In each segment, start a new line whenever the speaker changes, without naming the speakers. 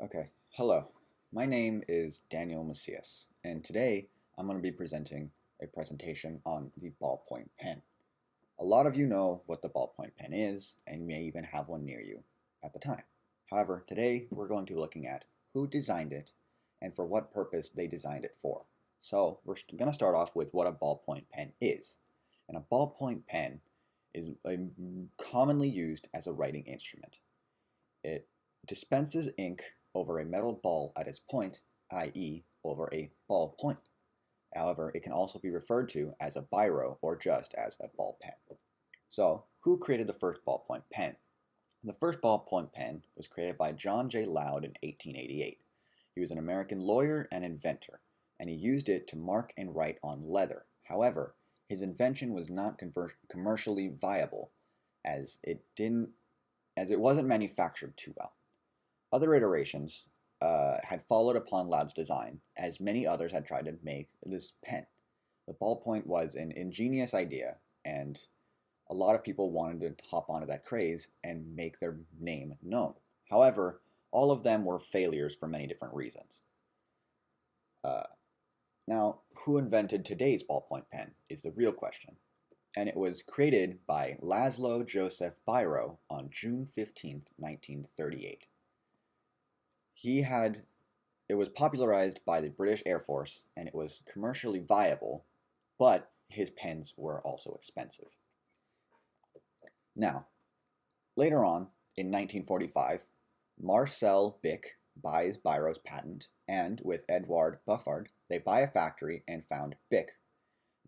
Okay, hello. My name is Daniel Macias, and today I'm going to be presenting a presentation on the ballpoint pen. A lot of you know what the ballpoint pen is, and may even have one near you at the time. However, today we're going to be looking at who designed it and for what purpose they designed it for. So we're going to start off with what a ballpoint pen is. And a ballpoint pen is commonly used as a writing instrument. It dispenses ink over a metal ball at its point, i.e., over a ball point. However, it can also be referred to as a biro or just as a ball pen. So, who created the first ballpoint pen? The first ballpoint pen was created by John J. Loud in 1888. He was an American lawyer and inventor, and he used it to mark and write on leather. However, his invention was not commercially viable as it wasn't manufactured too well. Other iterations had followed upon Loud's design, as many others had tried to make this pen. The ballpoint was an ingenious idea, and a lot of people wanted to hop onto that craze and make their name known. However, all of them were failures for many different reasons. Uh, Now, who invented today's ballpoint pen is the real question. And it was created by Laszlo Joseph Biro on June 15th, 1938. He had It was popularized by the British Air Force and it was commercially viable, but his pens were also expensive. Now, later on, in 1945, Marcel Bic buys Biro's patent, and with Edouard Buffard, they buy a factory and found Bic.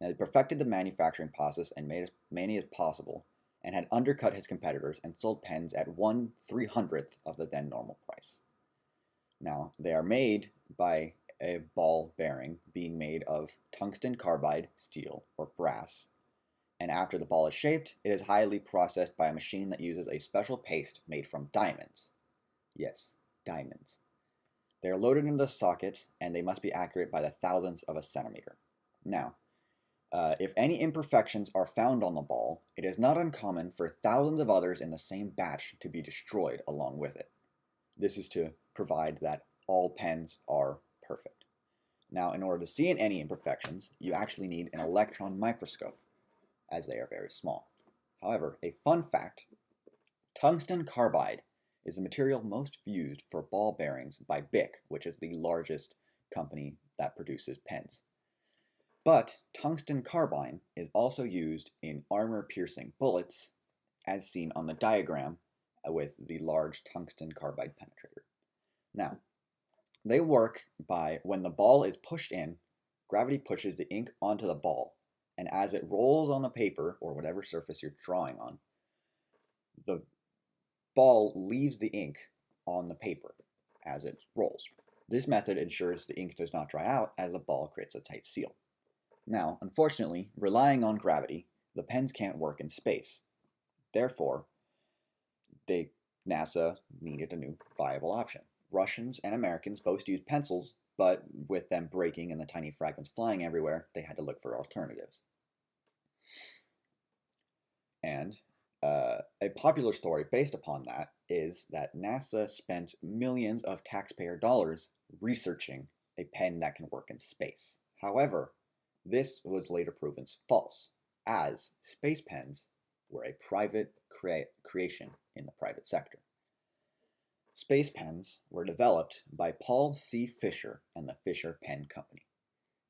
Now, they perfected the manufacturing process and made as many as possible, and had undercut his competitors and sold pens at 1/300th of the then normal price. Now, they are made by a ball bearing being made of tungsten carbide, steel, or brass. And after the ball is shaped, it is highly processed by a machine that uses a special paste made from diamonds. Yes, diamonds. They are loaded into the socket, and they must be accurate by the thousandths of a centimeter. Now, if any imperfections are found on the ball, it is not uncommon for thousands of others in the same batch to be destroyed along with it. This is to provide that all pens are perfect. Now, in order to see any imperfections, you actually need an electron microscope, as they are very small. However, a fun fact, tungsten carbide is the material most used for ball bearings by Bic, which is the largest company that produces pens. But tungsten carbide is also used in armor-piercing bullets, as seen on the diagram with the large tungsten carbide penetrator. Now, they work by when the ball is pushed in, gravity pushes the ink onto the ball, and as it rolls on the paper or whatever surface you're drawing on, the ball leaves the ink on the paper as it rolls. This method ensures the ink does not dry out as the ball creates a tight seal. Now, unfortunately, relying on gravity, the pens can't work in space. Therefore, NASA needed a new viable option. Russians and Americans both used pencils, but with them breaking and the tiny fragments flying everywhere, they had to look for alternatives. And a popular story based upon that is that NASA spent millions of taxpayer dollars researching a pen that can work in space. However, this was later proven false, as space pens were a private creation in the private sector. Space pens were developed by Paul C. Fisher and the Fisher Pen Company.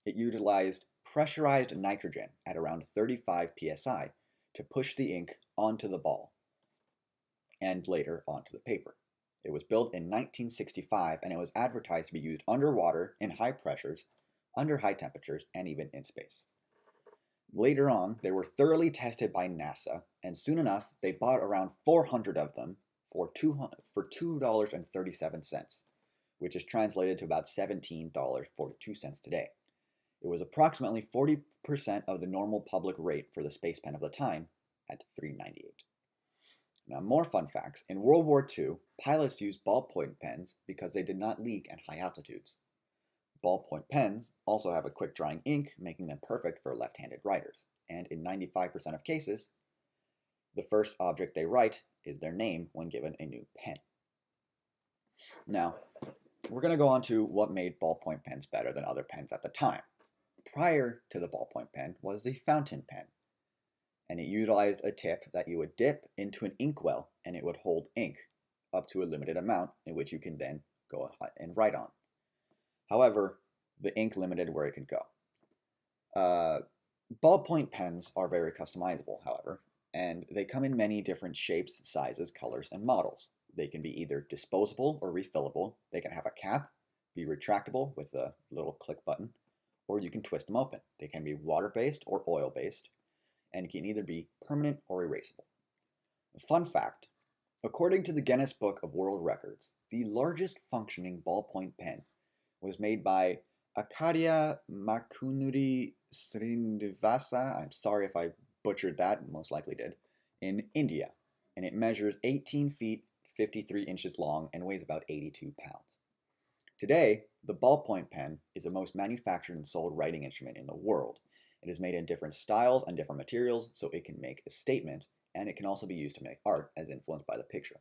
It utilized pressurized nitrogen at around 35 psi to push the ink onto the ball and later onto the paper. It was built in 1965 and it was advertised to be used underwater in high pressures, under high temperatures, and even in space. Later on, they were thoroughly tested by NASA, and soon enough, they bought around 400 of them for $2.37, which is translated to about $17.42 today. It was approximately 40% of the normal public rate for the space pen of the time at $3.98. Now, more fun facts. In World War II, pilots used ballpoint pens because they did not leak at high altitudes. Ballpoint pens also have a quick drying ink, making them perfect for left-handed writers. And in 95% of cases, the first object they write is their name when given a new pen. Now, we're going to go on to what made ballpoint pens better than other pens at the time. Prior to the ballpoint pen was the fountain pen, and it utilized a tip that you would dip into an inkwell and it would hold ink up to a limited amount in which you can then go ahead and write on. However, the ink limited where it could go. Ballpoint pens are very customizable, however, and they come in many different shapes, sizes, colors, and models. They can be either disposable or refillable. They can have a cap, be retractable with a little click button, or you can twist them open. They can be water-based or oil-based, and can either be permanent or erasable. Fun fact, according to the Guinness Book of World Records, the largest functioning ballpoint pen was made by Akadia Makunuri Srinivasa, I'm sorry if I butchered that, most likely did, in India, and it measures 18 feet 53 inches long and weighs about 82 pounds. Today, the ballpoint pen is the most manufactured and sold writing instrument in the world. It is made in different styles and different materials, so it can make a statement, and it can also be used to make art as influenced by the picture.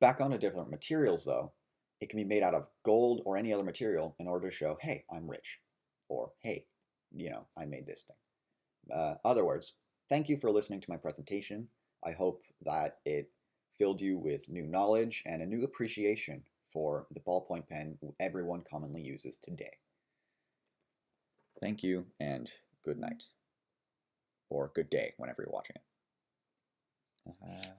Back on to different materials though, it can be made out of gold or any other material in order to show, hey, I'm rich, or hey, I made this thing. Other words, thank you for listening to my presentation. I hope that it filled you with new knowledge and a new appreciation for the ballpoint pen everyone commonly uses today. Thank you and good night, or good day whenever you're watching it.